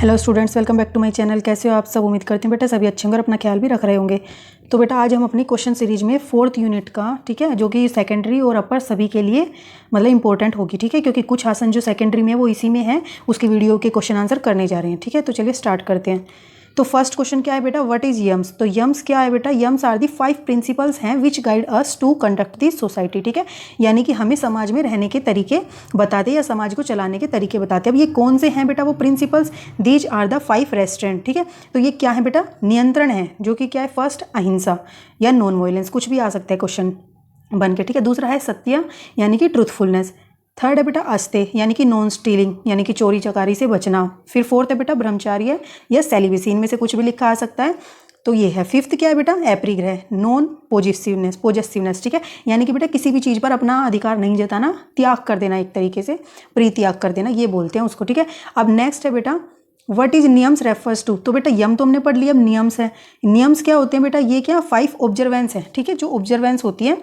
Hello students, welcome back to my channel. कैसे हो आप सब? उम्मीद करते हैं बेटा सभी अच्छे होंगे और अपना ख्याल भी रख रहे होंगे। तो बेटा आज हम अपनी क्वेश्चन सीरीज में 4th यूनिट का, ठीक है, जो कि सेकेंडरी और अपर सभी के लिए मतलब इंपॉर्टेंट होगी, ठीक है, क्योंकि कुछ आसन जो सेकेंडरी में है वो इसी में है, उसकी वीडियो के क्वेश्चन आंसर करने जा रहे हैं, ठीक है। तो चलिए स्टार्ट करते हैं। तो फर्स्ट क्वेश्चन क्या है बेटा, व्हाट इज यम्स। तो यम्स क्या है बेटा, यम्स आर दी 5 प्रिंसिपल्स हैं which guide us to conduct the society, ठीक है, यानी कि हमें समाज में रहने के तरीके बताते या समाज को चलाने के तरीके बताते। अब ये कौन से हैं बेटा वो principles, these are the 5 restraint, ठीक है। तो ये क्या है बेटा, नियंत्रण है, जो कि क्या है, फर्स्ट अहिंसा या नॉन वायलेंस, कुछ भी आ सकता है क्वेश्चन बन के, ठीक है। दूसरा है सत्य यानी कि ट्रूथफुलनेस। थर्ड है बेटा आस्ते यानी कि नॉन स्टीलिंग यानी कि चोरी चकारी से बचना। फिर फोर्थ है बेटा ब्रह्मचार्य या सेलिबेसी, इनमें से कुछ भी लिखा आ सकता है। तो ये है। फिफ्थ क्या है बेटा, एप्रीग्रह, नॉन पॉजेसिवनेस, ठीक है, यानी कि बेटा किसी भी चीज़ पर अपना अधिकार नहीं जताना, त्याग कर देना, एक तरीके से परित्याग कर देना, ये बोलते हैं उसको, ठीक है। अब नेक्स्ट है बेटा व्हाट इज नियम्स रेफर्स टू। तो बेटा यम तो हमने पढ़ लिया, अब नियम्स है। नियम्स क्या होते हैं बेटा, ये क्या 5 ऑब्जर्वेंस है, ठीक है, जो ऑब्जर्वेंस होती है,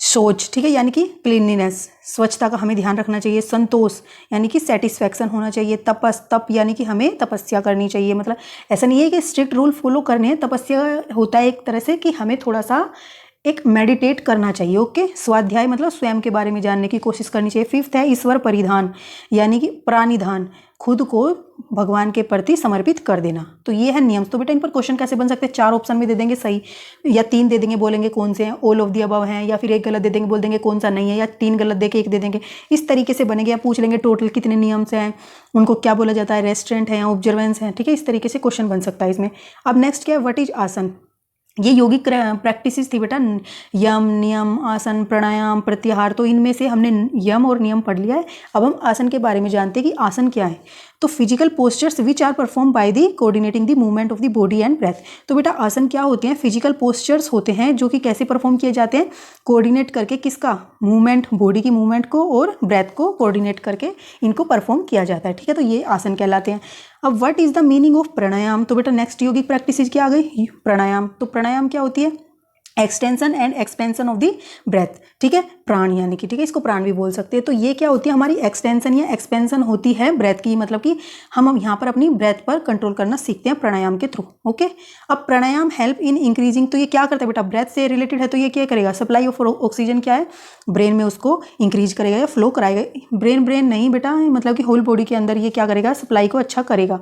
सोच, ठीक है, यानी कि क्लीनलीनेस, स्वच्छता का हमें ध्यान रखना चाहिए। संतोष यानी कि सेटिस्फैक्शन होना चाहिए। तप यानी कि हमें तपस्या करनी चाहिए, मतलब ऐसा नहीं है कि स्ट्रिक्ट रूल फॉलो करने हैं, तपस्या होता है एक तरह से कि हमें थोड़ा सा एक मेडिटेट करना चाहिए, ओके। स्वाध्याय मतलब स्वयं के बारे में जानने की कोशिश करनी चाहिए। फिफ्थ है ईश्वर परिधान यानी कि प्राणिधान, खुद को भगवान के प्रति समर्पित कर देना। तो ये है नियम। तो बेटा इन पर क्वेश्चन कैसे बन सकते हैं, 4 ऑप्शन में दे देंगे सही, या 3 दे देंगे, बोलेंगे कौन से हैं, ऑल ऑफ दी अबव हैं, या फिर एक गलत दे देंगे, बोल देंगे कौन सा नहीं है, या 3 गलत दे के 1 दे देंगे। इस तरीके से बनेंगे। या पूछ लेंगे टोटल कितने नियम्स हैं, उनको क्या बोला जाता है, रेस्टोरेंट है या ऑब्जर्वेंस है, ठीक है, इस तरीके से क्वेश्चन बन सकता है इसमें। अब नेक्स्ट क्या है, व्हाट इज आसन। ये योगिक प्रैक्टिसेस थी बेटा, यम, नियम, आसन, प्राणायाम, प्रत्याहार। तो इनमें से हमने यम और नियम पढ़ लिया है। अब हम आसन के बारे में जानते हैं कि आसन क्या है। तो physical postures which are perform by the coordinating the movement of the body and breath. तो बेटा आसन क्या होते हैं, फिजिकल पोस्चर्स होते हैं जो कि कैसे परफॉर्म किए जाते हैं, कोऑर्डिनेट करके, किसका, मूवमेंट, बॉडी की मूवमेंट को और ब्रेथ को कोऑर्डिनेट करके इनको परफॉर्म किया जाता है, ठीक है। तो ये आसन कहलाते हैं। अब what is the meaning of pranayama. तो बेटा नेक्स्ट योगिक प्रैक्टिस क्या आ गई, प्राणायाम। तो प्राणायाम क्या होती है, extension and expansion of the breath, ठीक है, प्राण यानी कि, ठीक है, इसको प्राण भी बोल सकते हैं। तो ये क्या होती है, हमारी एक्सटेंशन या एक्सपेंशन होती है ब्रेथ की, मतलब कि हम यहाँ पर अपनी ब्रेथ पर कंट्रोल करना सीखते हैं प्राणायाम के थ्रू, ओके। अब प्राणायाम हेल्प इन इंक्रीजिंग, तो ये क्या करता है बेटा, ब्रेथ से रिलेटेड है, तो ये क्या करेगा, सप्लाई ऑफ ऑक्सीजन क्या है, ब्रेन में उसको इंक्रीज करेगा या फ्लो कराएगा। ब्रेन नहीं बेटा, मतलब कि होल बॉडी के अंदर ये क्या करेगा, सप्लाई को अच्छा करेगा।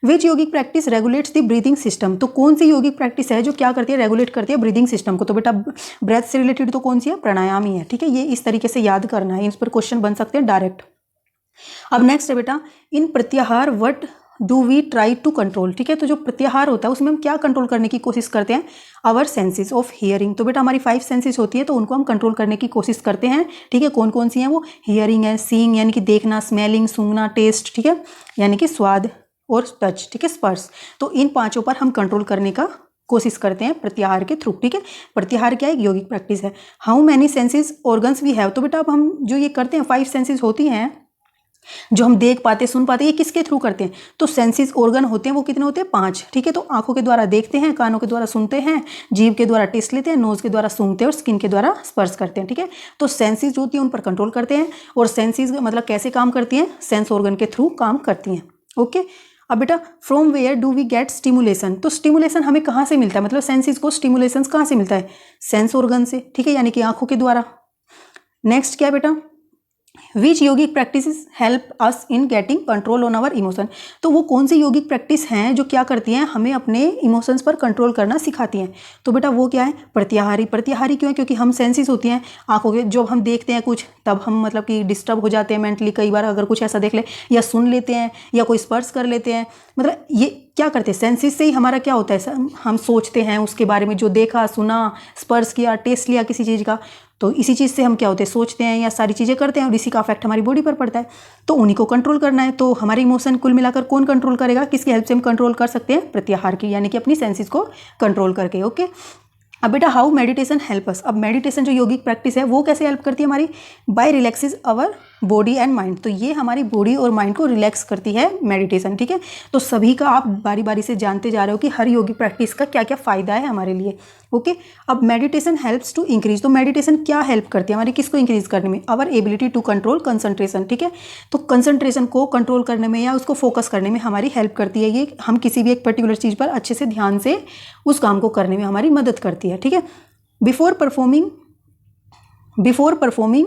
Which yogic practice regulates the breathing system. तो कौन सी योगिक प्रैक्टिस है जो क्या करती है, रेगुलेट करती है ब्रीदिंग सिस्टम को। तो बेटा ब्रेथ से रिलेटेड तो कौन सी है, प्राणायाम ही है, ठीक है। ये इस तरीके से याद करना है, इस पर क्वेश्चन बन सकते हैं डायरेक्ट। अब नेक्स्ट है बेटा in pratyahara what do we try to control, ठीक है। तो जो प्रत्याहार होता है उसमें हम क्या कंट्रोल करने की कोशिश करते हैं, आवर सेंसेस ऑफ हियरिंग। तो बेटा हमारी 5 सेंसेस होती है, तो उनको हम कंट्रोल करने की कोशिश करते हैं, ठीक है। कौन कौन सी हैं वो, हियरिंग है, सीइंग यानी कि देखना, स्मेलिंग सूंघना, टेस्ट, ठीक है, यानी कि स्वाद, और टच, ठीक है, स्पर्श। तो इन 5 पर हम कंट्रोल करने का कोशिश करते हैं प्रत्याहार के थ्रू, ठीक है। प्रत्याहार क्या है, एक यौगिक प्रैक्टिस है। How many senses organs we have. तो बेटा अब हम जो ये करते हैं, 5 सेंसेस होती हैं जो हम देख पाते, सुन पाते, ये किसके थ्रू करते हैं, तो सेंसेस ऑर्गन होते हैं वो कितने होते हैं, 5, ठीक है। तो आंखों के द्वारा देखते हैं, कानों के द्वारा सुनते हैं, जीभ के द्वारा टेस्ट लेते हैं, नोज के द्वारा सूंघते हैं और स्किन के द्वारा स्पर्श करते हैं, ठीक है। तो सेंसेस जो होती हैं उन पर कंट्रोल करते हैं, और सेंसेस मतलब कैसे काम करती हैं, सेंस ऑर्गन के थ्रू काम करती हैं, ओके। अब बेटा from where do we get stimulation. तो स्टिमुलेशन हमें कहाँ से मिलता है, मतलब सेंसेस को स्टिमुलेशन कहाँ से मिलता है, सेंस ऑर्गन से, ठीक है, यानी कि आंखों के द्वारा। नेक्स्ट क्या है बेटा, which yogic practice help us in getting control on our emotion. तो वो कौन सी योगिक प्रैक्टिस हैं जो क्या करती हैं, हमें अपने इमोशंस पर कंट्रोल करना सिखाती हैं। तो बेटा वो क्या है, प्रत्याहारी। प्रत्याहारी क्यों है, क्योंकि हम सेंसेस होती हैं आंखों के, जब हम देखते हैं कुछ तब हम मतलब कि डिस्टर्ब हो जाते हैं मेंटली, कई बार अगर कुछ ऐसा देख ले, या सुन लेते हैं या कोई स्पर्श कर लेते हैं, मतलब ये क्या करते हैं, सेंसेस से ही हमारा क्या होता है, हम सोचते हैं उसके बारे में, जो देखा, सुना, स्पर्श किया, टेस्ट लिया किसी चीज़ का, तो इसी चीज़ से हम क्या होते हैं, सोचते हैं या सारी चीज़ें करते हैं, और इसी का इफेक्ट हमारी बॉडी पर पड़ता है। तो उन्हीं को कंट्रोल करना है। तो हमारे इमोशन कुल मिलाकर कौन कंट्रोल करेगा, किसकी हेल्प से हम कंट्रोल कर सकते हैं, प्रत्याहार की, यानी कि अपनी सेंसेस को कंट्रोल करके, ओके। अब बेटा हाउ मेडिटेशन हेल्प अस, अब मेडिटेशन जो योगिक प्रैक्टिस है वो कैसे हेल्प करती है हमारी, by relaxes our body and mind, तो ये हमारी बॉडी और माइंड को रिलैक्स करती है मेडिटेशन, ठीक है। तो सभी का आप बारी बारी से जानते जा रहे हो कि हर योगिक प्रैक्टिस का क्या क्या फ़ायदा है हमारे लिए, ओके। अब मेडिटेशन हेल्प्स टू इंक्रीज, तो मेडिटेशन क्या हेल्प करती है हमारी, किसको इंक्रीज करने में, our ability to control concentration, ठीक है। तो कंसंट्रेशन को कंट्रोल करने में या उसको फोकस करने में हमारी हेल्प करती है ये, हम किसी भी एक पर्टिकुलर चीज़ पर अच्छे से ध्यान से उस काम को करने में हमारी मदद करती है, ठीक है। Before performing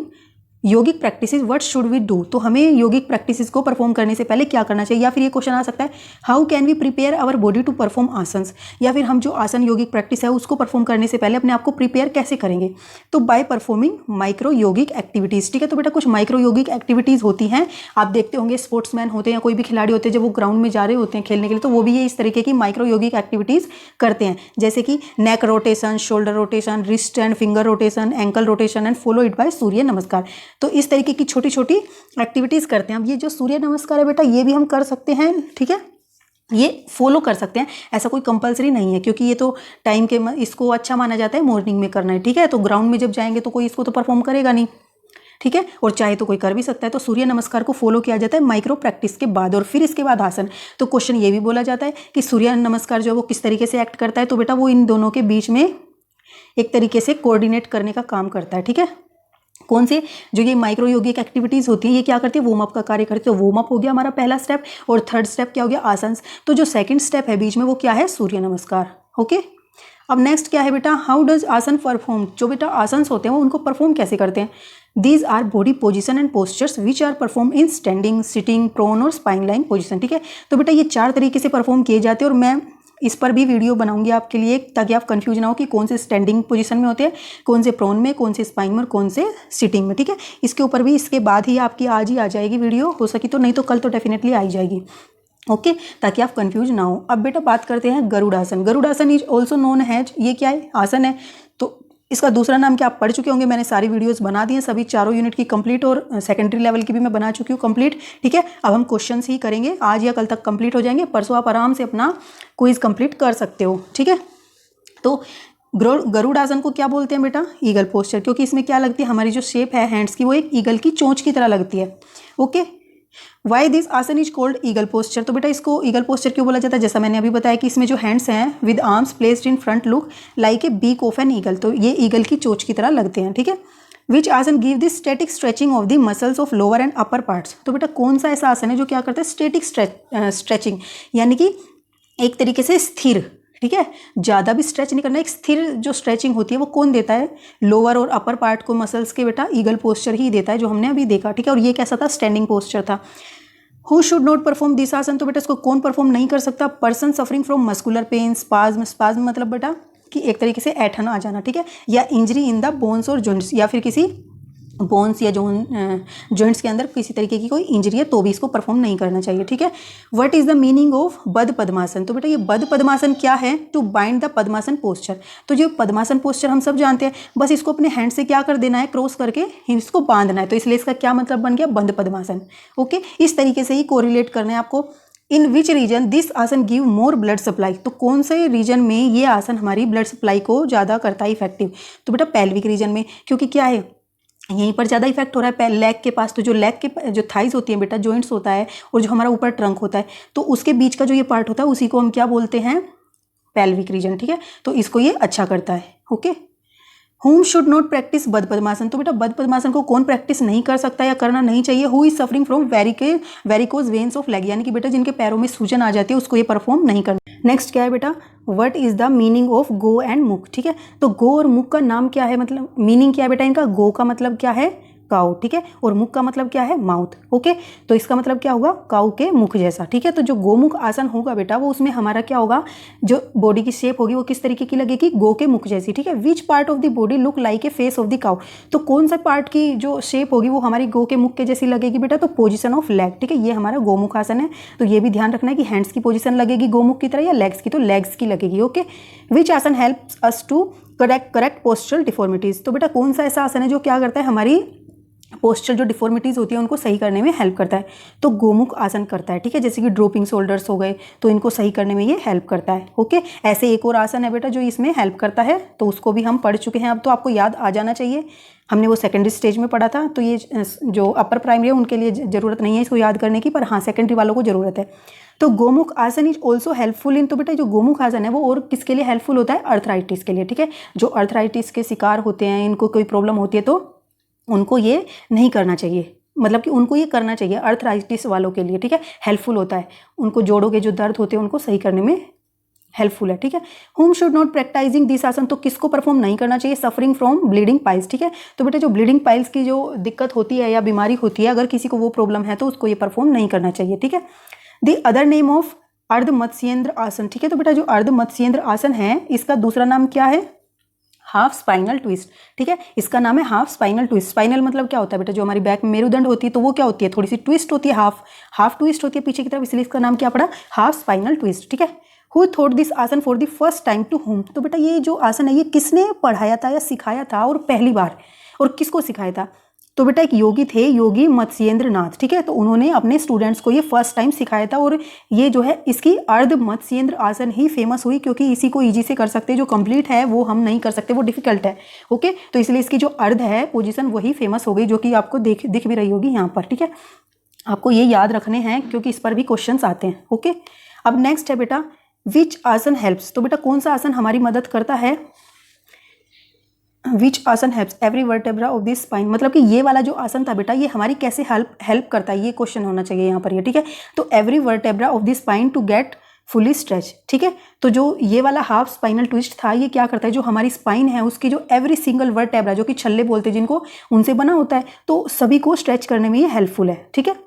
yogic practices what should we do, तो हमें योगिक प्रैक्टिसेस को परफॉर्म करने से पहले क्या करना चाहिए, या फिर ये क्वेश्चन आ सकता है how can we prepare our body to perform asanas, या फिर हम जो आसन योगिक प्रैक्टिस है उसको परफॉर्म करने से पहले अपने आप को प्रिपेयर कैसे करेंगे, तो by performing micro yogic activities, ठीक है। तो बेटा कुछ माइक्रो योगिक एक्टिविटीज़ होती हैं, आप देखते होंगे स्पोर्ट्समैन होते हैं या कोई भी खिलाड़ी होते हैं जब वो ग्राउंड में जा रहे होते हैं खेलने के लिए, तो वो भी ये इस तरीके की माइक्रो योगिक एक्टिविटीज़ करते हैं, जैसे कि neck rotation, shoulder rotation, wrist and finger rotation, ankle rotation and follow it by surya namaskar. तो इस तरीके की छोटी छोटी एक्टिविटीज़ करते हैं। अब ये जो सूर्य नमस्कार है बेटा ये भी हम कर सकते हैं, ठीक है, ये फॉलो कर सकते हैं, ऐसा कोई कंपलसरी नहीं है, क्योंकि ये तो टाइम के इसको अच्छा माना जाता है मॉर्निंग में करना है, ठीक है। तो ग्राउंड में जब जाएंगे तो कोई इसको तो परफॉर्म करेगा नहीं, ठीक है, और चाहे तो कोई कर भी सकता है। तो सूर्य नमस्कार को फॉलो किया जाता है माइक्रो प्रैक्टिस के बाद, और फिर इसके बाद आसन। तो क्वेश्चन ये भी बोला जाता है कि सूर्य नमस्कार जो है वो किस तरीके से एक्ट करता है, तो बेटा वो इन दोनों के बीच में एक तरीके से कोऑर्डिनेट करने का काम करता है, ठीक है। कौन से जो ये माइक्रो योगिक एक्टिविटीज़ होती हैं ये क्या करती है, वार्म अप का कार्य करती है। तो वार्म अप हो गया हमारा पहला स्टेप, और थर्ड स्टेप क्या हो गया, आसन। तो जो सेकंड स्टेप है बीच में वो क्या है, सूर्य नमस्कार, ओके। अब नेक्स्ट क्या है बेटा, हाउ डज आसन परफॉर्म, जो बेटा आसन्स होते हैं वो उनको परफॉर्म कैसे करते हैं, these are body position and postures which are perform in standing, sitting, prone और स्पाइन लाइन पोजिशन, ठीक है। तो बेटा ये 4 तरीके से परफॉर्म किए जाते हैं, और मैं इस पर भी वीडियो बनाऊंगी आपके लिए, ताकि आप कंफ्यूज ना हो कि कौन से स्टैंडिंग पोजीशन में होते हैं, कौन से प्रोन में, कौन से स्पाइन में और कौन से सिटिंग में, ठीक है। इसके ऊपर भी इसके बाद ही आपकी आज ही आ जाएगी वीडियो, हो सकी तो, नहीं तो कल तो डेफिनेटली आ ही जाएगी, ओके, ताकि आप कंफ्यूज ना हो। अब बेटा बात करते हैं garudasana. Garudasana is also known has, ये क्या है, आसन है। तो इसका दूसरा नाम क्या आप पढ़ चुके होंगे, मैंने सारी वीडियोस बना दी हैं, सभी 4 यूनिट की कंप्लीट, और सेकेंडरी लेवल की भी मैं बना चुकी हूँ कंप्लीट, ठीक है। अब हम क्वेश्चंस ही करेंगे, आज या कल तक कंप्लीट हो जाएंगे, परसों आप आराम से अपना क्विज कंप्लीट कर सकते हो, ठीक है। तो गरुड़ासन को क्या बोलते हैं बेटा, ईगल पोस्चर, क्योंकि इसमें क्या लगती है, हमारी जो शेप है हैंड्स की वो एक ईगल की चोंच की तरह लगती है, ओके। वाई दिस आसन इज कॉल्ड ईगल पोस्चर, तो बेटा इसको ईगल पोस्चर क्यों बोला जाता है, जैसा मैंने अभी बताया कि इसमें जो हैंड्स हैं with arms placed in front look like a beak of an eagle, तो ये ईगल की चोंच की तरह लगते हैं, ठीक है। विच आसन give this static stretching of the muscles of lower and upper parts, तो बेटा कौन सा ऐसा आसन है जो क्या करता है, स्टैटिक स्ट्रेचिंग, यानी कि एक तरीके से स्थिर, ठीक है, ज़्यादा भी स्ट्रेच नहीं करना, एक स्थिर जो स्ट्रेचिंग होती है वो कौन देता है, लोअर और अपर पार्ट को मसल्स के बेटा ईगल पोस्चर ही देता है, जो हमने अभी देखा, ठीक है। और ये कैसा था, स्टैंडिंग पोस्चर था। Who should not perform this आसन, तो बेटा इसको कौन परफॉर्म नहीं कर सकता, person suffering from muscular pain, spasm, spasm मतलब बेटा कि एक तरीके से ऐठन आ जाना, ठीक है, या इंजरी इन द बोन्स और जॉइंट्स, या फिर किसी बोन्स या जॉइंट्स के अंदर किसी तरीके की कोई इंजरी है तो भी इसको परफॉर्म नहीं करना चाहिए, ठीक है। What is the meaning of Baddha Padmasana, तो बेटा ये बद्ध पद्मासन क्या है, to bind the Padmasana posture, तो जो पद्मासन पोस्चर हम सब जानते हैं, बस इसको अपने हैंड से क्या कर देना है, क्रॉस करके इसको बांधना है, तो इसलिए इसका क्या मतलब बन गया, बद्ध पद्मासन, ओके। इस तरीके से ही कोरिलेट करना है आपको। इन विच रीजन दिस आसन गिव मोर ब्लड सप्लाई, तो कौन से रीजन में ये आसन हमारी ब्लड सप्लाई को ज़्यादा करता है इफेक्टिव, तो बेटा पेल्विक रीजन में, क्योंकि क्या है यहीं पर ज़्यादा इफेक्ट हो रहा है लेग के पास, तो जो लेग के जो थाइज होती हैं बेटा, जॉइंट्स होता है, और जो हमारा ऊपर ट्रंक होता है, तो उसके बीच का जो ये पार्ट होता है उसी को हम क्या बोलते हैं, पेल्विक रीजन, ठीक है। तो इसको ये अच्छा करता है, okay. Home should not practice बद्ध पद्मासन, तो बेटा बद्ध पद्मासन को कौन प्रैक्टिस नहीं कर सकता या करना नहीं चाहिए, who is suffering from varicose veins of leg, यानी कि बेटा जिनके पैरों में सूजन आ जाती है उसको ये परफॉर्म नहीं करना। नेक्स्ट क्या है बेटा, what is the meaning of go and मुख, ठीक है। तो गो और मुख का नाम क्या है, मतलब मीनिंग क्या है बेटा इनका, गो का मतलब क्या है, काऊ, ठीक है, और मुख का मतलब क्या है, माउथ, ओके। तो इसका मतलब क्या होगा, काऊ के मुख जैसा, ठीक है। तो जो गोमुख आसन होगा बेटा वो उसमें हमारा क्या होगा, जो बॉडी की शेप होगी वो किस तरीके की लगेगी, गो के मुख जैसी, ठीक है। Which part of the body look like a face of the cow, तो कौन सा पार्ट की जो शेप होगी वो हमारी गो के मुख के जैसी लगेगी बेटा, तो पोजिशन ऑफ लेग, ठीक है। ये हमारा गोमुख आसन है, तो ये भी ध्यान रखना है कि हैंड्स की पोजिशन लगेगी गोमुख की तरह, या लेग्स की तो लेग्स की लगेगी, okay. Which asana helps us to correct postural deformities, तो बेटा कौन सा ऐसा आसन है जो क्या करता है, हमारी पोस्चर जो डिफॉर्मिटीज़ होती है उनको सही करने में हेल्प करता है। तो गोमुख आसन करता है, ठीक है, जैसे कि ड्रॉपिंग शोल्डर्स हो गए, तो इनको सही करने में ये हेल्प करता है। ओके, ऐसे एक और आसन है बेटा जो इसमें हेल्प करता है, तो उसको भी हम पढ़ चुके हैं, अब तो आपको याद आ जाना चाहिए। हमने वो सेकेंडरी स्टेज में पढ़ा था, तो ये जो अपर प्राइमरी है उनके लिए ज़रूरत नहीं है इसको याद करने की, पर हाँ सेकेंडरी वालों को ज़रूरत है। तो गोमुख आसन इज ऑल्सो हेल्पफुल इन, तो बेटा जो गोमुख आसन है वो और किसके लिए हेल्पफुल होता है? अर्थराइटिस के लिए, ठीक है। जो अर्थराइटिस के शिकार होते हैं, इनको कोई प्रॉब्लम होती है तो उनको ये नहीं करना चाहिए, मतलब कि उनको ये करना चाहिए अर्थराइटिस वालों के लिए, ठीक है, हेल्पफुल होता है। उनको जोड़ों के जो दर्द होते हैं उनको सही करने में हेल्पफुल है, ठीक है। Home should not practising this आसन, तो किसको परफॉर्म नहीं करना चाहिए? सफरिंग फ्रॉम ब्लीडिंग पाइल्स, ठीक है। तो बेटा जो ब्लीडिंग पाइल्स की जो दिक्कत होती है या बीमारी होती है, अगर किसी को वो प्रॉब्लम है तो उसको ये परफॉर्म नहीं करना चाहिए, ठीक है। द अदर नेम ऑफ अर्ध मत्स्येंद्र आसन, ठीक है। तो बेटा जो अर्ध मत्स्येंद्र आसन है इसका दूसरा नाम क्या है? हाफ स्पाइनल ट्विस्ट, ठीक है, इसका नाम है हाफ स्पाइनल ट्विस्ट। स्पाइनल मतलब क्या होता है बेटा? जो हमारी बैक में मेरुदंड होती है तो वो क्या होती है? थोड़ी सी ट्विस्ट होती है, हाफ ट्विस्ट होती है पीछे की तरफ, इसलिए इसका नाम क्या पड़ा? हाफ स्पाइनल ट्विस्ट, ठीक है। Who thought this asana for the first time to home, तो बेटा ये जो आसन है ये किसने पढ़ाया था या सिखाया था और पहली बार, और किसको सिखाया था? तो बेटा एक योगी थे, योगी मत्स्येंद्र नाथ, ठीक है। तो उन्होंने अपने स्टूडेंट्स को ये फर्स्ट टाइम सिखाया था, और ये जो है इसकी अर्ध मत्स्येंद्र आसन ही फेमस हुई, क्योंकि इसी को इजी से कर सकते हैं, जो कंप्लीट है वो हम नहीं कर सकते, वो डिफिकल्ट है। ओके, तो इसलिए इसकी जो अर्ध है पोजीशन वही फेमस हो गई, जो कि आपको दिख भी रही होगी यहाँ पर, ठीक है। आपको ये याद रखने हैं क्योंकि इस पर भी क्वेश्चन आते हैं। ओके, अब नेक्स्ट है बेटा विच आसन हेल्प्स, तो बेटा कौन सा आसन हमारी मदद करता है? विच asana helps every vertebra of this spine, मतलब कि ये वाला जो आसन था बेटा ये हमारी कैसे हेल्प करता है, ये क्वेश्चन होना चाहिए यहाँ पर, ये ठीक है। तो every vertebra of this spine to get fully stretch, ठीक है। तो जो ये वाला हाफ स्पाइनल ट्विस्ट था ये क्या करता है? जो हमारी स्पाइन है उसकी जो एवरी सिंगल वर्टेब्रा, जो कि छल्ले बोलते हैं जिनको, उनसे बना होता है, तो सभी को स्ट्रेच करने में ये हेल्पफुल है, ठीक है।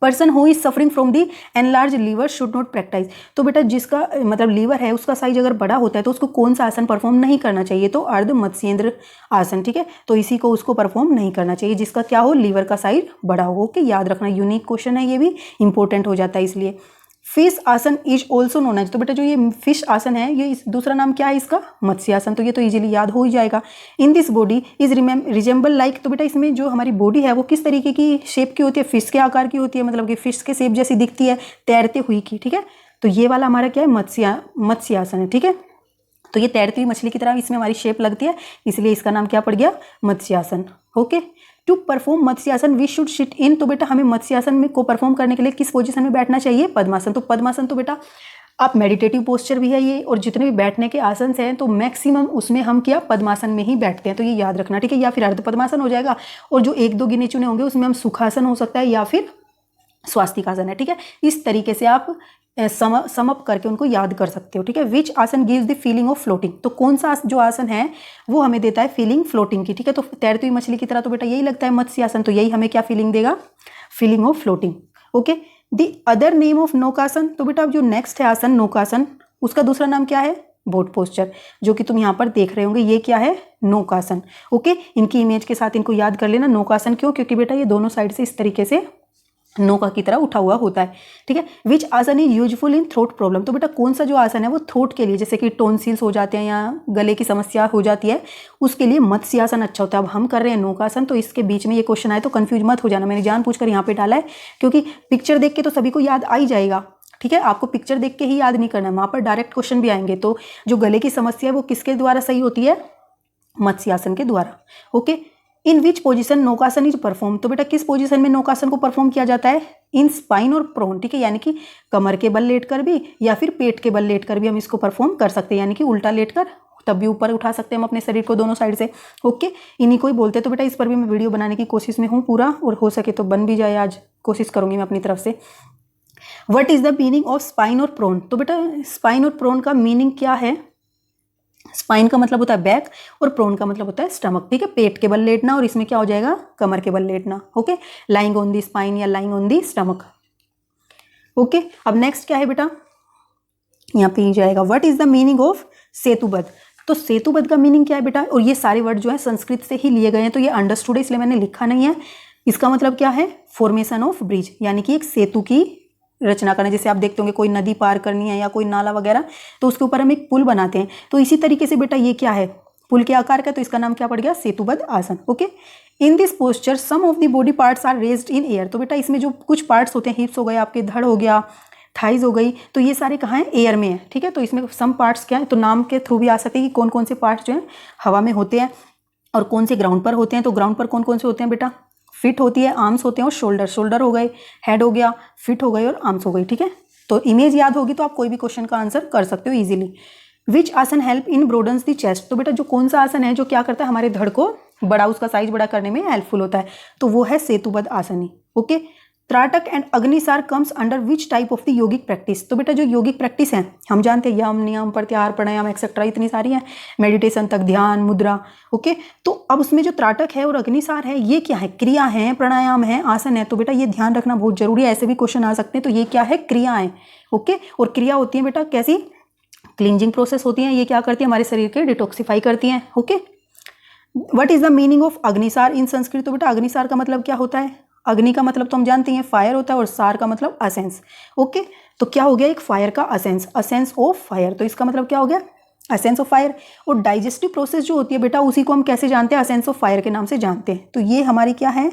Person who is suffering from the enlarge liver should not practise, तो बेटा जिसका मतलब लीवर है उसका साइज अगर बड़ा होता है तो उसको कौन सा आसन परफॉर्म नहीं करना चाहिए? तो अर्ध मत्स्येंद्र आसन, ठीक है। तो इसी को उसको परफॉर्म नहीं करना चाहिए जिसका क्या हो? लीवर का साइज बड़ा हो। ओके, याद रखना, यूनिक क्वेश्चन है, ये भी इंपॉर्टेंट हो जाता है इसलिए। फिश आसन इज ऑल्सो नोन एज, तो बेटा जो ये फिश आसन है ये दूसरा नाम क्या है इसका? मत्स्यासन, तो ये तो इजीली याद हो ही जाएगा। In this body is resemble like, तो बेटा इसमें जो हमारी बॉडी है वो किस तरीके की शेप की होती है? फिश के आकार की होती है, मतलब कि फिश के शेप जैसी दिखती है तैरते हुई की, ठीक है। तो ये वाला हमारा क्या है? मत्स्यासन है, ठीक है। तो ये तैरती हुई मछली की तरह इसमें हमारी शेप लगती है, इसलिए इसका नाम क्या पड़ गया? मत्स्यासन। Okay, to perform Matsyasana we should sit in, तो बेटा हमें मत्स्यासन में को परफॉर्म करने के लिए किस पोजीशन में बैठना चाहिए? पद्मासन। तो पद्मासन तो बेटा आप मेडिटेटिव पोस्चर भी है ये, और जितने भी बैठने के आसन हैं तो मैक्सिमम उसमें हम क्या पद्मासन में ही बैठते हैं, तो ये याद रखना, ठीक है। या फिर अर्ध पद्मासन हो जाएगा, और जो एक दो गिने चुने होंगे उसमें हम सुखासन हो सकता है या फिर स्वास्तिकासन है, ठीक है। इस तरीके से आप समअप करके उनको याद कर सकते हो, ठीक है। विच आसन gives the feeling of floating, तो कौन सा जो आसन है वो हमें देता है फीलिंग फ्लोटिंग की, ठीक है। तो तैरती हुई मछली की तरह तो बेटा यही लगता है मत्स्यासन, तो यही हमें क्या फीलिंग देगा? Feeling of floating. Okay, the other name of naukasana, तो बेटा जो नेक्स्ट है आसन नौकासन, उसका दूसरा नाम क्या है? बोट पोस्चर, जो कि तुम यहाँ पर देख रहे होंगे, ये क्या है? नौकासन। ओके, इनकी इमेज के साथ इनको याद कर लेना। नौकासन क्यों? क्योंकि बेटा ये दोनों साइड से इस तरीके से नौका की तरह उठा हुआ होता है, ठीक है। विच आसन is useful in throat problem, तो बेटा कौन सा जो आसन है वो थ्रोट के लिए, जैसे कि टोन्सिल्स हो जाते हैं या गले की समस्या हो जाती है, उसके लिए मत्स्यासन अच्छा होता है। अब हम कर रहे हैं नौकासन, तो इसके बीच में ये क्वेश्चन आए तो कंफ्यूज मत हो जाना, मैंने जानबूझकर यहाँ पे डाला है क्योंकि पिक्चर देख के तो सभी को याद आ ही जाएगा, ठीक है। आपको पिक्चर देख के ही याद नहीं करना है, वहाँ पर डायरेक्ट क्वेश्चन भी आएंगे। तो जो गले की समस्या है वो किसके द्वारा सही होती है? मत्स्यासन के द्वारा। Okay, in which position naukasana is perform, तो बेटा किस पोजीशन में नौकासन को परफॉर्म किया जाता है? इन स्पाइन और प्रोन, ठीक है, यानी कि कमर के बल लेटकर भी या फिर पेट के बल लेटकर भी हम इसको परफॉर्म कर सकते हैं, यानी कि उल्टा लेटकर तब भी ऊपर उठा सकते हैं हम अपने शरीर को दोनों साइड से। ओके, इन्हीं को ही बोलते हैं। तो बेटा इस पर भी मैं वीडियो बनाने की कोशिश में हूँ पूरा, और हो सके तो बन भी जाए, आज कोशिश करूंगी मैं अपनी तरफ से। What is the meaning of spine और प्रोन, तो बेटा स्पाइन और प्रोन का मीनिंग क्या है? स्पाइन का मतलब होता है बैक और प्रोन का मतलब होता है स्टमक, ठीक है। पेट के बल लेटना, और इसमें क्या हो जाएगा? कमर के बल लेटना। Okay, lying on the spine या lying on the stomach. Okay, अब नेक्स्ट क्या है बेटा? यहाँ पे ही जाएगा what is the meaning of setubaddha, तो सेतुबद्ध का मीनिंग क्या है बेटा? और ये सारे वर्ड जो है संस्कृत से ही लिए गए हैं, तो ये अंडरस्टूड है इसलिए मैंने लिखा नहीं है। इसका मतलब क्या है? फॉर्मेशन ऑफ ब्रिज, यानी कि एक सेतु की रचना करना। जैसे आप देखते होंगे कोई नदी पार करनी है या कोई नाला वगैरह, तो उसके ऊपर हम एक पुल बनाते हैं, तो इसी तरीके से बेटा ये क्या है? पुल के आकार का, तो इसका नाम क्या पड़ गया? सेतुबद्ध आसन। Okay, in this posture some of the body parts are raised in air. तो बेटा इसमें जो कुछ पार्ट्स होते हैं, हिप्स हो गए, आपके धड़ हो गया, थाइज हो गई, तो ये सारे कहाँ हैं, एयर में है, ठीक है। तो इसमें सम पार्ट्स क्या है, तो नाम के थ्रू भी आ सकते हैं कि कौन कौन से पार्ट्स जो हैं हवा में होते हैं और कौन से ग्राउंड पर होते हैं। तो ग्राउंड पर कौन कौन से होते हैं बेटा, फिट होती है, आर्म्स होते हैं और शोल्डर, शोल्डर हो गए, हेड हो गया, फिट हो गई और आर्म्स हो गई, ठीक है। तो इमेज याद होगी तो आप कोई भी क्वेश्चन का आंसर कर सकते हो इजीली। विच आसन हेल्प इन ब्रोडन्स द चेस्ट। तो बेटा जो कौन सा आसन है जो क्या करता है, हमारे धड़ को बड़ा, उसका साइज बड़ा करने में हेल्पफुल होता है, तो वो है सेतुबद्ध आसनी। Okay, trataka and agnisar comes under which type of the yogic practice. तो बेटा जो योगिक प्रैक्टिस है हम जानते हैं, यम, नियम, प्रत्याहार, प्राणायाम एक्सेट्रा, इतनी सारी हैं, मेडिटेशन तक, ध्यान, मुद्रा। ओके, तो अब उसमें जो त्राटक है और अग्निसार है ये क्या है, क्रिया है, प्राणायाम है, आसन है। तो बेटा ये ध्यान रखना बहुत जरूरी है, ऐसे भी क्वेश्चन आ सकते हैं। तो ये क्या है, क्रियाएं। ओके, और क्रिया होती है बेटा कैसी, क्लींजिंग प्रोसेस होती हैं, ये क्या करती है, हमारे शरीर के डिटॉक्सिफाई करती हैं। Okay, what is the meaning of agnisar in Sanskrit. तो बेटा अग्निसार का मतलब क्या होता है, अग्नि का मतलब तो हम जानते हैं फायर होता है और सार का मतलब असेंस। ओके, तो क्या हो गया, एक फायर का असेंस, असेंस ऑफ फायर, तो इसका मतलब क्या हो गया, असेंस ऑफ फायर। और डाइजेस्टिव प्रोसेस जो होती है बेटा उसी को हम कैसे जानते हैं, असेंस ऑफ फायर के नाम से जानते हैं। तो ये हमारी क्या है,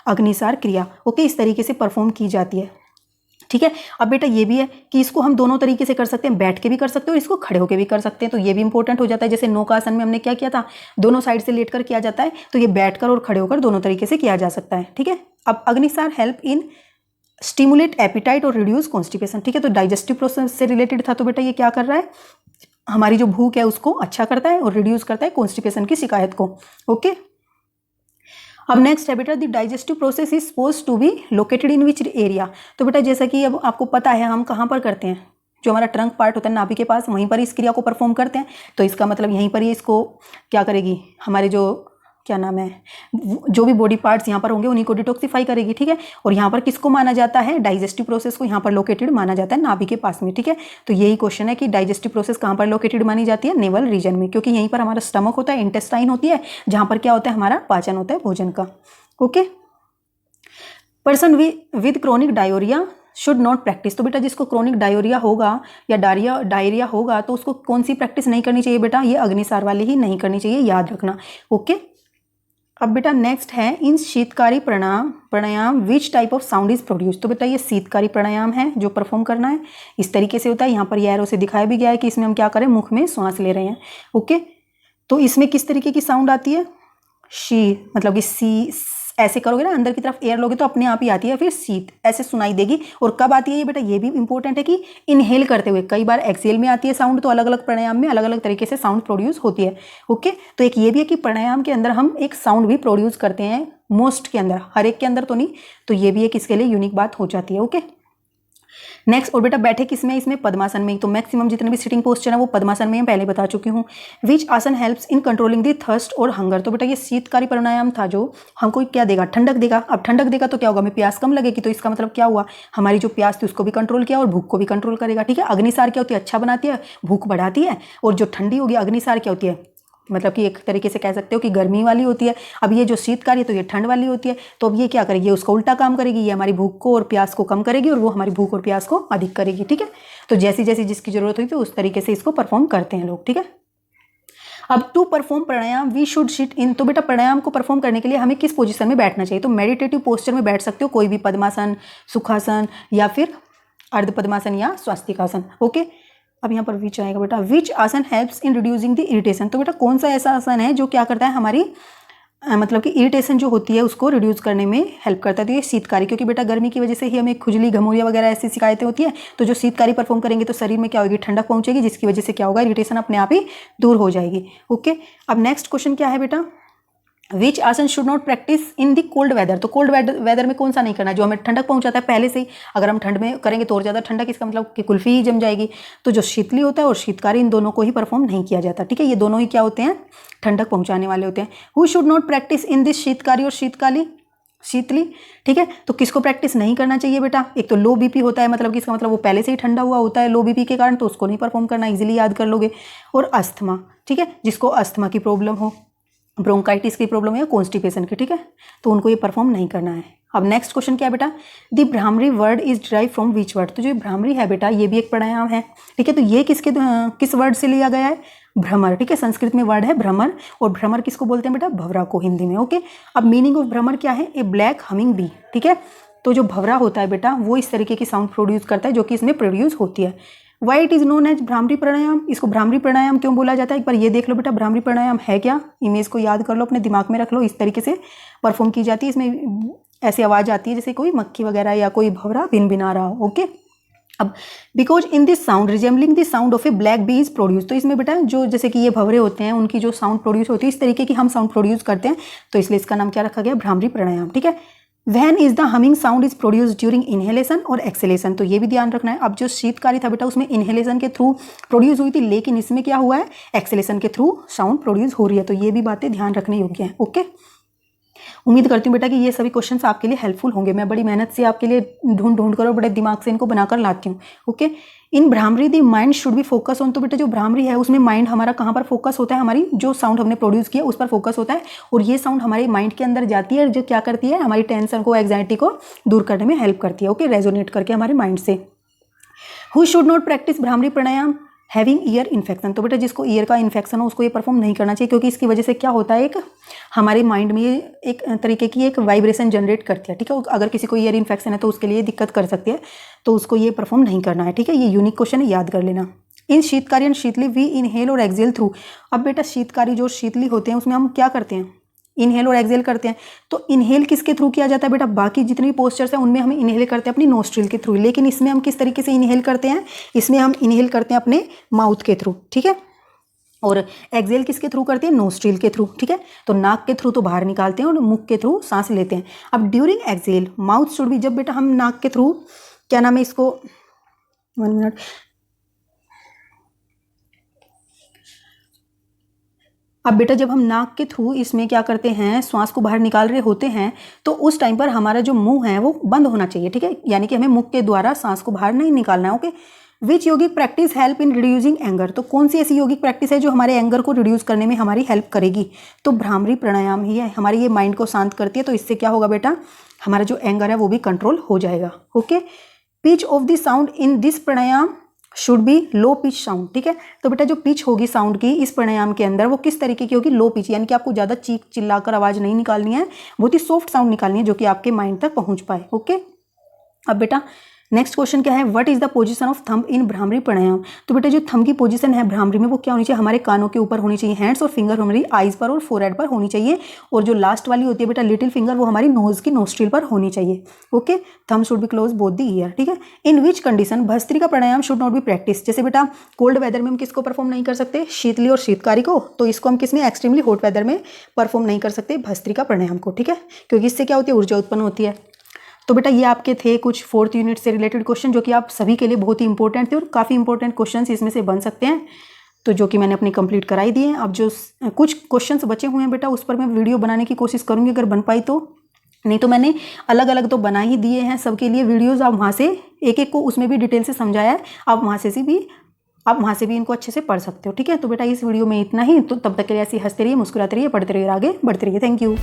अग्निसार क्रिया। ओके, इस तरीके से परफॉर्म की जाती है, ठीक है। अब बेटा ये भी है कि इसको हम दोनों तरीके से कर सकते हैं, बैठ के भी कर सकते हैं और इसको खड़े होकर भी कर सकते हैं। तो ये भी इंपॉर्टेंट हो जाता है। जैसे नौकासन में हमने क्या किया था, दोनों साइड से लेटकर किया जाता है, तो ये बैठकर और खड़े होकर दोनों तरीके से किया जा सकता है, ठीक है। अब Agnisar help in stimulate appetite और रिड्यूस कॉन्स्टिपेशन, ठीक है। तो डाइजेस्टिव प्रोसेस से रिलेटेड था, तो बेटा ये क्या कर रहा है, हमारी जो भूख है उसको अच्छा करता है और रिड्यूस करता है कॉन्स्टिपेशन की शिकायत को। ओके, अब नेक्स्ट है बेटा, the digestive process is suppose to be located in which area. तो बेटा जैसा कि अब आपको पता है हम कहाँ पर करते हैं, जो हमारा ट्रंक पार्ट होता है नाभि के पास, वहीं पर इस क्रिया को परफॉर्म करते हैं। तो इसका मतलब यहीं पर ये इसको क्या करेगी, हमारे जो क्या नाम है, जो भी बॉडी पार्ट्स यहाँ पर होंगे उन्हीं को डिटॉक्सिफाई करेगी, ठीक है। और यहाँ पर किसको माना जाता है, डाइजेस्टिव प्रोसेस को यहाँ पर लोकेटेड माना जाता है नाभि के पास में, ठीक है। तो यही क्वेश्चन है कि डाइजेस्टिव प्रोसेस कहाँ पर लोकेटेड मानी जाती है, नेवल रीजन में, क्योंकि यहीं पर हमारा स्टमक होता है, इंटेस्टाइन होती है, जहाँ पर क्या होता है, हमारा पाचन होता है भोजन का। Okay, person with chronic diarrhoea should not practise. तो बेटा जिसको क्रोनिक डायोरिया होगा या डायरिया होगा तो उसको कौन सी प्रैक्टिस नहीं करनी चाहिए बेटा, ये अग्निसार वाली ही नहीं करनी चाहिए, याद रखना। ओके, अब बेटा नेक्स्ट है, in sheetkari pranayama which type of sound is produce. तो बेटा ये शीतकारी प्राणायाम है जो परफॉर्म करना है, इस तरीके से होता है। यहाँ पर ये एरो से दिखाया भी गया है कि इसमें हम क्या करें, मुख में सांस ले रहे हैं। ओके, तो इसमें किस तरीके की साउंड आती है, शी, मतलब कि सी, ऐसे करोगे ना अंदर की तरफ एयर लोगे तो अपने आप ही आती है, फिर शीत ऐसे सुनाई देगी। और कब आती है ये बेटा, ये भी इंपॉर्टेंट है कि इनहेल करते हुए, कई बार एक्सेल में आती है साउंड, तो अलग अलग प्राणायाम में अलग अलग तरीके से साउंड प्रोड्यूस होती है। ओके, तो एक ये भी है कि प्राणायाम के अंदर हम एक साउंड भी प्रोड्यूस करते हैं, मोस्ट के अंदर, हर एक के अंदर तो नहीं, तो ये भी एक इसके लिए यूनिक बात हो जाती है। ओके, नेक्स्ट, और बेटा बैठे किसमें, इसमें पद्मासन में। तो मैक्सिमम जितने भी सिटिंग पोस्चर है वो पद्मासन में पहले बता चुकी हूँ। Which asana helps in controlling the thirst और हंगर। तो बेटा ये शीतकारी प्राणायाम था जो हमको क्या देगा, ठंडक देगा। अब ठंडक देगा तो क्या होगा, हमें प्यास कम लगेगी, तो इसका मतलब क्या हुआ, हमारी जो प्यास थी उसको भी कंट्रोल किया और भूख को भी कंट्रोल करेगा, ठीक है। अग्निसार क्या होती है, अच्छा बनाती है, भूख बढ़ाती है। और जो ठंडी होगी अग्निसार क्या होती है, मतलब कि एक तरीके से कह सकते हो कि गर्मी वाली होती है। अब ये जो शीतकारी है तो ये ठंड वाली होती है। तो अब ये क्या करेगी, ये उसका उल्टा काम करेगी, ये हमारी भूख को और प्यास को कम करेगी और वो हमारी भूख और प्यास को अधिक करेगी, ठीक है। तो जैसी जैसी जिसकी जरूरत हुई तो उस तरीके से इसको परफॉर्म करते हैं लोग, ठीक है। अब to perform pranayama we should sit in. तो बेटा प्राणायाम को परफॉर्म करने के लिए हमें किस पोजीशन में बैठना चाहिए, तो मेडिटेटिव पोस्चर में बैठ सकते हो, कोई भी पद्मासन, सुखासन या फिर अर्ध पद्मासन या स्वास्तिकासन। ओके, अब यहाँ पर विच आएगा बेटा, which asana helps in reducing the irritation. तो बेटा कौन सा ऐसा आसन है जो क्या करता है, हमारी मतलब कि इरिटेशन जो होती है उसको रिड्यूस करने में हेल्प करता है। तो ये शीतकारी, क्योंकि बेटा गर्मी की वजह से ही हमें खुजली, घमौरिया वगैरह ऐसी शिकायतें होती है, तो जो शीतकारी परफॉर्म करेंगे तो शरीर में क्या होगी, ठंडक पहुंचेगी, जिसकी वजह से क्या होगा, इरिटेशन अपने आप ही दूर हो जाएगी। ओके, अब नेक्स्ट क्वेश्चन क्या है बेटा, which asana should not practice in the cold weather. तो कोल्ड वेदर में कौन सा नहीं करना, जो हमें ठंडक पहुंचाता है पहले से ही। अगर हम ठंड में करेंगे तो और ज़्यादा ठंडक, इसका मतलब कि कुल्फी ही जम जाएगी। तो जो शीतली होता है और शीतकारी, इन दोनों को ही परफॉर्म नहीं किया जाता, ठीक है। ये दोनों ही क्या होते हैं, ठंडक पहुंचाने वाले होते हैं। Who should not practice in this sheetkari और शीतली, ठीक है। तो किसको प्रैक्टिस नहीं करना चाहिए बेटा, एक तो लो बीपी होता है, मतलब कि इसका मतलब वो पहले से ही ठंडा हुआ होता है लो बीपी के कारण, तो उसको नहीं परफॉर्म करना, इजीली याद कर लोगे। और अस्थमा, ठीक है, जिसको अस्थमा की प्रॉब्लम हो, ब्रोंकाइटिस की प्रॉब्लम है या कॉन्स्टिपेशन की, ठीक है, तो उनको ये परफॉर्म नहीं करना है। अब नेक्स्ट क्वेश्चन क्या है बेटा, the bhramari word is derive from which word. तो जो भ्रामरी है बेटा ये भी एक प्राणायाम है, ठीक है। तो ये किस वर्ड से लिया गया है, भ्रमर, ठीक है। संस्कृत में वर्ड है भ्रमर, और भ्रमर किसको बोलते हैं बेटा? भंवरा को हिंदी में, ओके। अब मीनिंग ऑफ भ्रमर क्या है? ए ब्लैक हमिंग बी, ठीक है। तो जो भंवरा होता है बेटा वो इस तरीके की साउंड प्रोड्यूस करता है जो कि इसमें प्रोड्यूस होती है। Why it is known as bhramari pranayama, इसको भ्रामरी प्राणायाम क्यों बोला जाता है? एक बार ये देख लो बेटा, भ्रामरी प्राणायाम है क्या? इमेज को याद कर लो, अपने दिमाग में रख लो। इस तरीके से परफॉर्म की जाती है। इसमें ऐसी आवाज़ आती है जैसे कोई मक्खी वगैरह या कोई भंवरा भिनभिना रहा हो, ओके। अब because in this sound resembling the sound of a black bee is produce, तो इसमें बेटा जो जैसे कि ये भंवरे होते हैं उनकी जो साउंड प्रोड्यूस होती है इस तरीके की हम साउंड प्रोड्यूस करते हैं, तो इसलिए इसका नाम क्या रखा गया? भ्रामरी प्राणायाम, ठीक है। When is the humming sound is produce during inhalation और एक्सेलेशन, तो ये भी ध्यान रखना है। अब जो शीतकारी था बेटा उसमें इनहेलेशन के थ्रू प्रोड्यूस हुई थी, लेकिन इसमें क्या हुआ है? एक्सेलेशन के थ्रू साउंड प्रोड्यूस हो रही है, तो ये भी बातें ध्यान रखने योग्य हैं, ओके। उम्मीद करती हूँ बेटा कि ये सभी क्वेश्चंस आपके लिए हेल्पफुल होंगे। मैं बड़ी मेहनत से आपके लिए ढूंढ कर और बड़े दिमाग से इनको बनाकर लाती हूँ, okay. In bhramari the mind should be focus on, तो बेटा जो भ्रामरी है उसमें माइंड हमारा कहाँ पर फोकस होता है? हमारी जो साउंड हमने प्रोड्यूस किया उस पर फोकस होता है, और ये साउंड हमारे माइंड के अंदर जाती है, जो क्या करती है? हमारी टेंशन को, एग्जाइटी को दूर करने में हेल्प करती है, ओके, रेजोनेट करके हमारे माइंड से। Who should not practice bhramari pranayama? Having ear infection, तो बेटा जिसको ईयर का इन्फेक्शन हो उसको ये परफॉर्म नहीं करना चाहिए, क्योंकि इसकी वजह से क्या होता है? एक हमारे माइंड में एक तरीके की एक वाइब्रेशन जनरेट करती है, ठीक है। अगर किसी को ईयर इन्फेक्शन है तो उसके लिए दिक्कत कर सकती है, तो उसको ये परफॉर्म नहीं करना है, ठीक है। ये यूनिक क्वेश्चन है, याद कर लेना। इन Sheetkari and sheetali we inhale और एक्सेल थ्रू, अब बेटा शीतकारी जो शीतली होते हैं उसमें हम क्या करते हैं? इनहेल और एक्सेल करते हैं। तो इनहेल किसके थ्रू किया जाता है बेटा? बाकी जितने भी पोस्चर्स हैं उनमें हम इनहेल करते हैं अपनी नोस्ट्रिल के थ्रू, लेकिन इसमें हम किस तरीके से इनहेल करते हैं? इसमें हम इनहेल करते हैं अपने माउथ के थ्रू, ठीक है। और एक्सेल किसके थ्रू करते हैं? नोस्ट्रिल के थ्रू, ठीक है। तो नाक के थ्रू तो बाहर निकालते हैं और मुख के थ्रू सांस लेते हैं। अब during exhale mouth should be, जब बेटा हम नाक के थ्रू, क्या नाम है इसको, 1 मिनट, अब बेटा जब हम नाक के थ्रू इसमें क्या करते हैं? श्वास को बाहर निकाल रहे होते हैं, तो उस टाइम पर हमारा जो मुंह है वो बंद होना चाहिए, ठीक है। यानी कि हमें मुख के द्वारा सांस को बाहर नहीं निकालना है, okay. Which yogic practice help in reducing anger, तो कौन सी ऐसी योगिक प्रैक्टिस है जो हमारे एंगर को रिड्यूस करने में हमारी हेल्प करेगी? तो भ्रामरी प्राणायाम ही है, हमारी ये माइंड को शांत करती है, तो इससे क्या होगा बेटा? हमारा जो एंगर है वो भी कंट्रोल हो जाएगा, okay. Pitch of the sound in this pranayama should be low pitch sound, ठीक है। तो बेटा जो पिच होगी साउंड की इस प्राणायाम के अंदर वो किस तरीके की होगी? लो पिच, यानी कि आपको ज़्यादा चीख चिल्लाकर आवाज़ नहीं निकालनी है, बहुत ही सॉफ्ट साउंड निकालनी है जो कि आपके माइंड तक पहुंच पाए, ओके। अब बेटा नेक्स्ट क्वेश्चन क्या है? What is the position of thumb in bhramari pranayama, तो बेटा जो थंब की पोजीशन है भ्रामरी में वो क्या होनी चाहिए? हमारे कानों के ऊपर होनी चाहिए, हैंड्स और फिंगर हमारी आईज पर और फोरहेड पर होनी चाहिए, और जो लास्ट वाली होती है बेटा लिटिल फिंगर वो हमारी नोज की नोस्ट्रिल पर होनी चाहिए, okay. Thumb should be close both the ear, ठीक है। In which condition bhastrika pranayama should not be practise, जैसे बेटा कोल्ड वेदर में हम किसको परफॉर्म नहीं कर सकते? शीतली और शीतकारी को, तो इसको हम किसमें? एक्सट्रीमली हॉट वेदर में परफॉर्म नहीं कर सकते भस्त्रिका प्राणायाम को, ठीक है, क्योंकि इससे क्या होती है? ऊर्जा उत्पन्न होती है। तो बेटा ये आपके थे कुछ 4th यूनिट से रिलेटेड क्वेश्चन जो कि आप सभी के लिए बहुत ही इंपॉर्टेंट थे, और काफ़ी इंपॉर्टेंट क्वेश्चन इसमें से बन सकते हैं, तो जो कि मैंने अपनी कंप्लीट कराई दिए हैं। अब जो कुछ क्वेश्चंस बचे हुए हैं बेटा उस पर मैं वीडियो बनाने की कोशिश करूँगी अगर बन पाई तो, नहीं तो मैंने अलग अलग तो बना ही दिए हैं सबके लिए वीडियोज़। आप वहाँ से एक एक को उसमें भी डिटेल से समझाया है, आप वहाँ से भी इनको अच्छे से पढ़ सकते हो, ठीक है। तो बेटा इस वीडियो में इतना ही, तो तब तक के लिए ऐसे हंसते रहिए, मुस्कुराते रहिए, पढ़ते रहिए, आगे बढ़ते रहिए। Thank you.